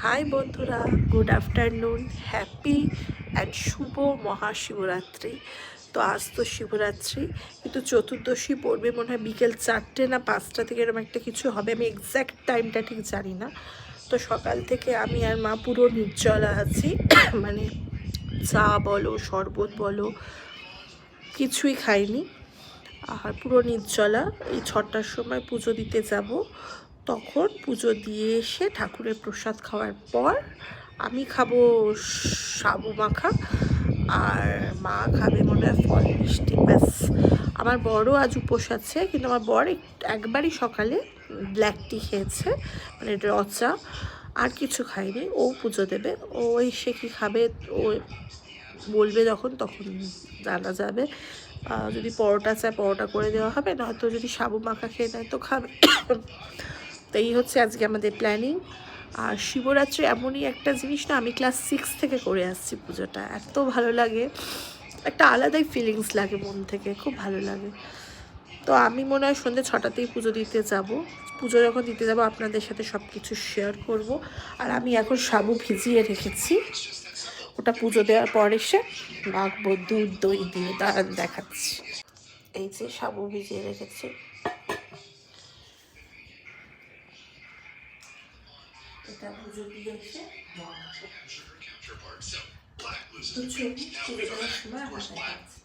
High বন্ধুরা, good afternoon, happy and শুভ মহাশিবরাত্রি। তো আজ তো শিবরাত্রি, কিন্তু চতুর্দশী পড়বে মনে হয় বিকেল 4টে না 5টা থেকে এরকম একটা কিছু হবে, আমি এক্স্যাক্ট টাইমটা ঠিক জানি না। তো সকাল থেকে আমি আর মা পুরো নির্জলা আছি, মানে চা বলো শরবত বলো কিছুই খাইনি, আর পুরো নির্জলা। এই 6টার সময় পুজো দিতে যাব, তখন পুজো দিয়ে এসে ঠাকুরের প্রসাদ খাওয়ার পর আমি খাবো সাবু মাখা, আর মা খাবে মনে হয় ফল মিষ্টি, ব্যাস। আমার বড়ও আজ উপোস আছে, কিন্তু আমার বর একবারই সকালে ব্ল্যাক টি খেয়েছে, মানে র চা, আর কিছু খায়নি। ও পুজো দেবে, ও এসে কী খাবে ও বলবে যখন, তখন জানা যাবে। যদি পরোটা চায় পরোটা করে দেওয়া হবে, নয়তো যদি সাবু মাখা খেয়ে নেয় তো খাবে। তো এই হচ্ছে আজকে আমাদের প্ল্যানিং। আর শিবরাত্রি এমনই একটা জিনিস না, আমি ক্লাস 6 থেকে করে আসছি পুজোটা, এত ভালো লাগে, একটা আলাদাই ফিলিংস লাগে মন থেকে, খুব ভালো লাগে। তো আমি মনে হয় সন্ধ্যে 6টাতেই পুজো দিতে যাব। পুজো যখন দিতে যাব আপনাদের সাথে সব কিছু শেয়ার করব। আর আমি এখন সাবু ভিজিয়ে রেখেছি, ওটা পুজো দেওয়ার পর এসে মাখবো দুধ দই দিয়ে, দাঁড়ান দেখাচ্ছি। এই যে সাবু ভিজিয়ে রেখেছি, এটা পুজো দিয়ে এসে তো ছবি পুজো দেওয়ার সময় আমার দেখাচ্ছি।